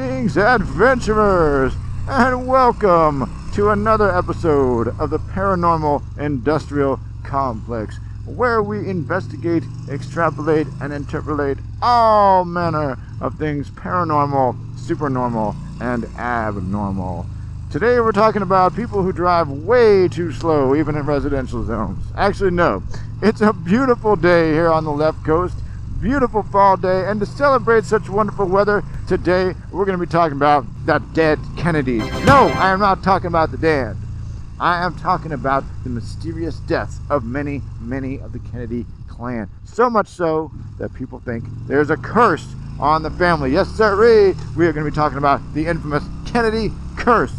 Greetings, adventurers, and welcome to another episode of the Paranormal Industrial Complex, where we investigate, extrapolate, and interpolate all manner of things paranormal, supernormal, and abnormal. Today we're talking about people who drive way too slow, even in residential zones. Actually, no. It's a beautiful day here on the left coast. Beautiful fall day, and to celebrate such wonderful weather, today we're going to be talking about the dead Kennedys. No, I am not talking about the dead. I am talking about the mysterious deaths of many, many of the Kennedy clan. So much so that people think there's a curse on the family. Yes, sirree. We are going to be talking about the infamous Kennedy curse.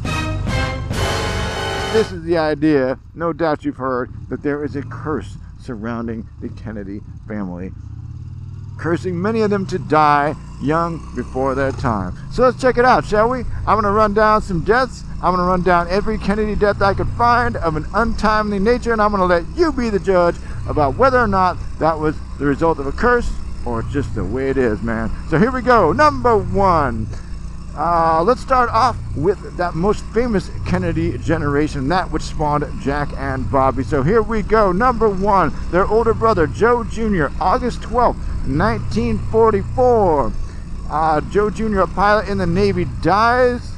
This is the idea, no doubt you've heard, that there is a curse surrounding the Kennedy family, cursing many of them to die young before their time. So let's check it out, shall we? I'm going to run down some deaths. I'm going to run down every Kennedy death I could find of an untimely nature, and I'm going to let you be the judge about whether or not that was the result of a curse or just the way it is, man. So here we go. Number one. Let's start off with that most famous Kennedy generation, that which spawned Jack and Bobby. So here we go. Number one, their older brother, Joe Jr., August 12th, 1944. Joe Jr., a pilot in the Navy, dies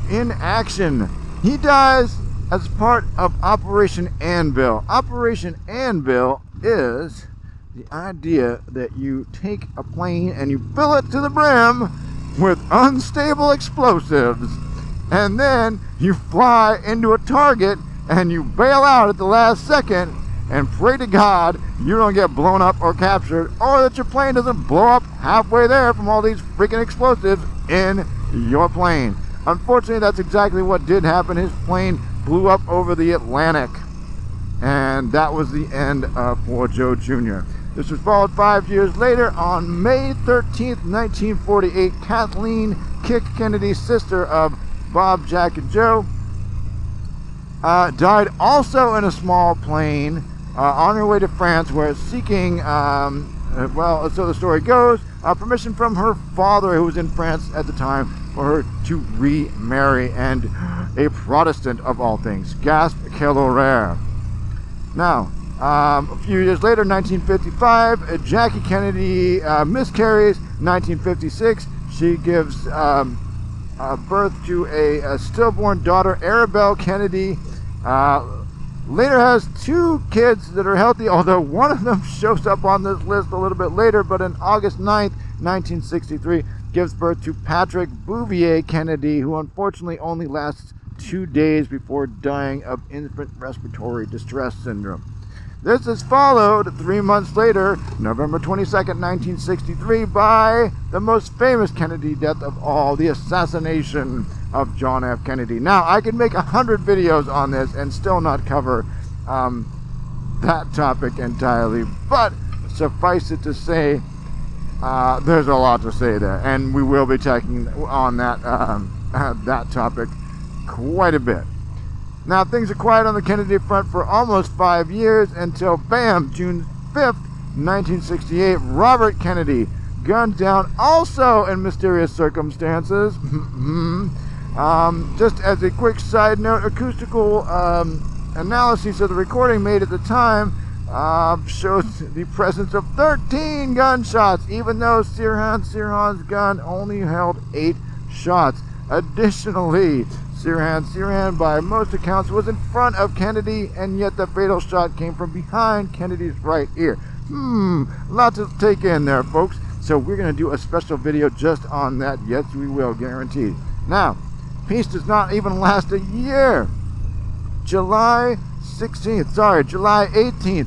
in action. He dies as part of Operation Anvil. Operation Anvil is the idea that you take a plane and you fill it to the brim with unstable explosives, and then you fly into a target and you bail out at the last second and pray to God you don't get blown up or captured, or that your plane doesn't blow up halfway there from all these freaking explosives in your plane. Unfortunately, that's exactly what did happen. His plane blew up over the Atlantic, and that was the end for Joe Jr. This was followed 5 years later on May 13th, 1948. Kathleen Kick Kennedy, sister of Bob, Jack, and Joe, died also in a small plane on her way to France, where seeking, well, so the story goes, permission from her father, who was in France at the time, for her to remarry, and a Protestant of all things. Gasp, quelle horreur. Now, a few years later, 1955, Jackie Kennedy miscarries. 1956, she gives birth to a stillborn daughter, Arabelle Kennedy. Later has two kids that are healthy, although one of them shows up on this list a little bit later, but on August 9th, 1963, gives birth to Patrick Bouvier Kennedy, who unfortunately only lasts 2 days before dying of infant respiratory distress syndrome. This is followed 3 months later, November 22nd, 1963, by the most famous Kennedy death of all, the assassination of John F. Kennedy. Now, I could make 100 videos on this and still not cover that topic entirely, but suffice it to say, there's a lot to say there, and we will be taking on that, that topic quite a bit. Now, things are quiet on the Kennedy front for almost 5 years until, bam, June 5th, 1968, Robert Kennedy, gunned down also in mysterious circumstances. Just as a quick side note, acoustical analysis of the recording made at the time shows the presence of 13 gunshots, even though Sirhan's gun only held 8 shots. Additionally, Sirhan, by most accounts, was in front of Kennedy, and yet the fatal shot came from behind Kennedy's right ear. Lot to take in there, folks. So we're going to do a special video just on that. Yes, we will, guaranteed. Now, peace does not even last a year. July 18th,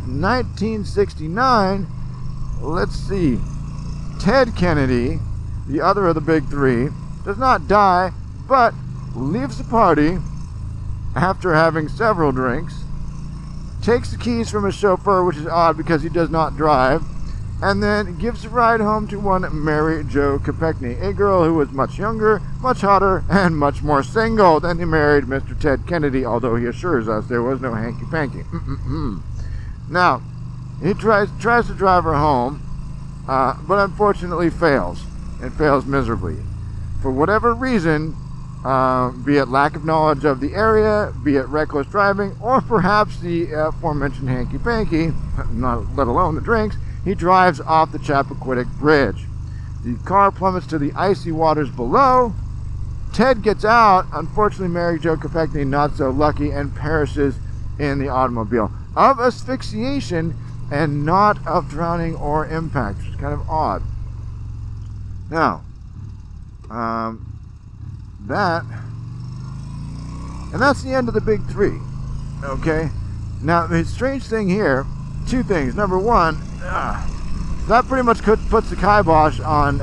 1969. Let's see. Ted Kennedy, the other of the big three, does not die, but leaves the party after having several drinks, takes the keys from his chauffeur, which is odd because he does not drive, and then gives a ride home to one Mary Jo Kopechne, a girl who was much younger, much hotter, and much more single than the married Mr. Ted Kennedy, although he assures us there was no hanky-panky. Now, he tries to drive her home, but unfortunately fails, and fails miserably. for whatever reason, be it lack of knowledge of the area, be it reckless driving, or perhaps the aforementioned hanky-panky, not let alone the drinks, he drives off the Chappaquiddick Bridge. The car plummets to the icy waters below. Ted gets out. Unfortunately, Mary Jo Kopechne not so lucky and perishes in the automobile of asphyxiation and not of drowning or impact, which is kind of odd. Now, that's the end of the big three. Okay. Now, the strange thing here, two things. Number one, that pretty much puts the kibosh on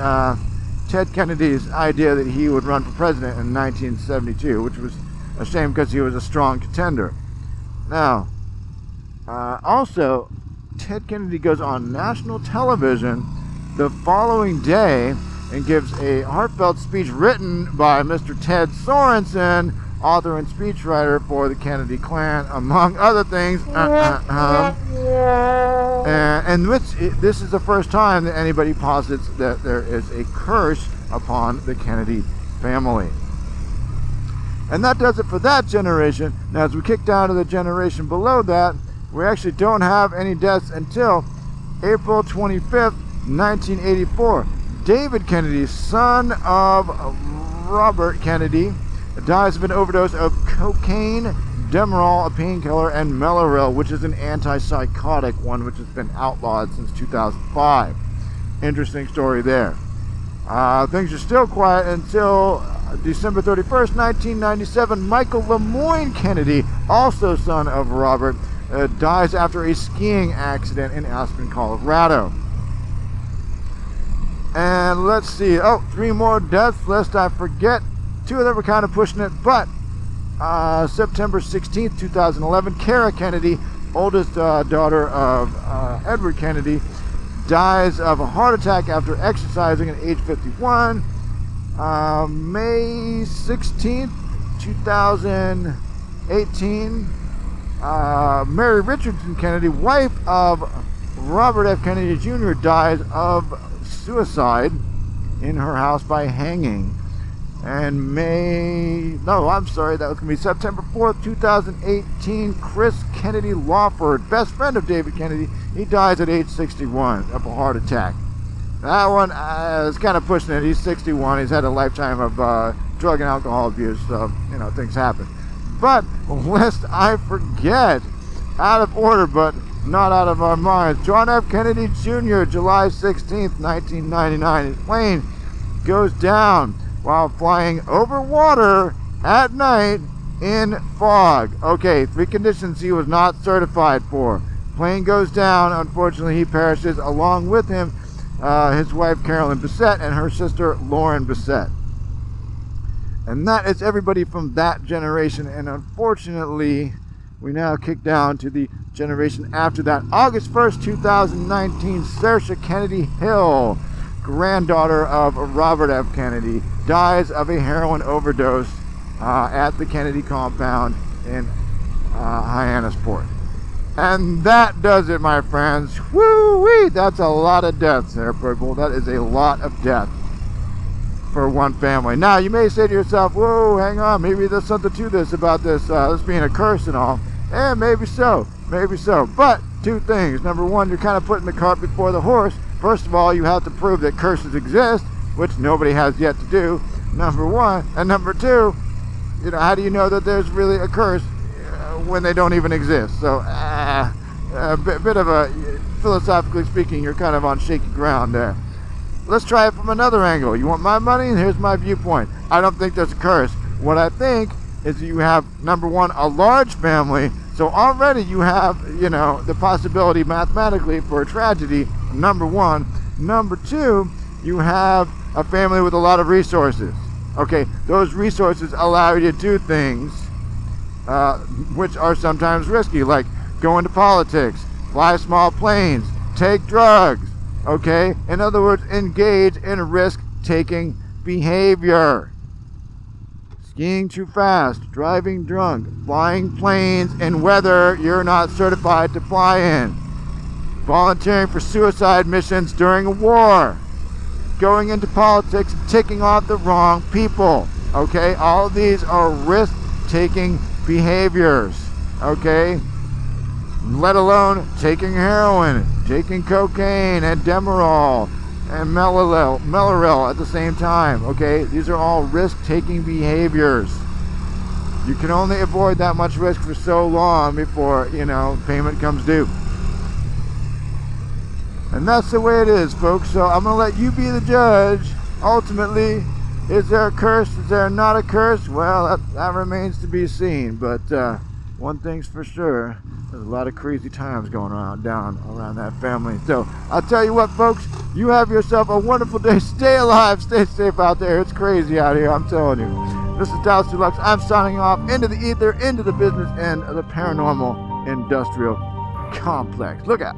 Ted Kennedy's idea that he would run for president in 1972, which was a shame because he was a strong contender. Now, also, Ted Kennedy goes on national television the following day and gives a heartfelt speech written by Mr. Ted Sorensen, author and speechwriter for the Kennedy clan, among other things. And this is the first time that anybody posits that there is a curse upon the Kennedy family. And that does it for that generation. Now, as we kick down to the generation below that, we actually don't have any deaths until April 25th, 1984. David Kennedy, son of Robert Kennedy, dies of an overdose of cocaine, Demerol, a painkiller, and Mellaril, which is an antipsychotic one, which has been outlawed since 2005. Interesting story there. Things are still quiet until December 31st, 1997. Michael Lemoyne Kennedy, also son of Robert, dies after a skiing accident in Aspen, Colorado. And let's see. Oh, 3 more deaths lest I forget. 2 of them were kind of pushing it, but September 16th, 2011, Kara Kennedy, oldest daughter of Edward Kennedy, dies of a heart attack after exercising at age 51. May 16th, 2018, Mary Richardson Kennedy, wife of Robert F. Kennedy Jr., dies of suicide in her house by hanging. And that was going to be September 4th, 2018, Chris Kennedy Lawford, best friend of David Kennedy, he dies at age 61 of a heart attack. That one is kind of pushing it. He's 61. He's had a lifetime of drug and alcohol abuse, so, things happen. But, lest I forget, out of order, but not out of our minds, John F. Kennedy Jr., July 16th, 1999. His plane goes down while flying over water at night in fog. Okay, 3 conditions he was not certified for. Plane goes down. Unfortunately, he perishes. Along with him, his wife Carolyn Bessette and her sister Lauren Bessette. And that is everybody from that generation. And unfortunately, we now kick down to the generation after that. August 1st, 2019, Saoirse Kennedy Hill, granddaughter of Robert F. Kennedy, dies of a heroin overdose at the Kennedy compound in Hyannisport. And that does it, my friends. Woo-wee! That's a lot of deaths there, people. That is a lot of death for one family. Now, you may say to yourself, whoa, hang on, maybe there's something to this about this being a curse and all. And maybe so. But 2 things. Number 1, you're kind of putting the cart before the horse. First of all, you have to prove that curses exist, which nobody has yet to do, number 1. And number 2, how do you know that there's really a curse when they don't even exist? So, a bit of a, philosophically speaking, you're kind of on shaky ground there. Let's try it from another angle. You want my money? Here's my viewpoint. I don't think there's a curse. What I think is you have, number 1, a large family. So already you have, the possibility mathematically for a tragedy, number 1. Number 2, you have a family with a lot of resources. Okay, those resources allow you to do things which are sometimes risky, like go into politics, fly small planes, take drugs. Okay, in other words, engage in risk-taking behavior. Skiing too fast, driving drunk, flying planes in weather you're not certified to fly in, volunteering for suicide missions during a war, going into politics, ticking off the wrong people. Okay, all of these are risk-taking behaviors. Okay, let alone taking heroin, taking cocaine and Demerol and Mellaril at the same time. Okay, these are all risk-taking behaviors. You can only avoid that much risk for so long before, payment comes due. And that's the way it is, folks. So I'm going to let you be the judge. Ultimately, is there a curse? Is there not a curse? Well, that remains to be seen. But one thing's for sure, there's a lot of crazy times going on around that family. So I'll tell you what, folks, you have yourself a wonderful day. Stay alive, stay safe out there. It's crazy out here, I'm telling you. This is Dallas Deluxe. I'm signing off into the ether, into the business end of the paranormal industrial complex. Look out.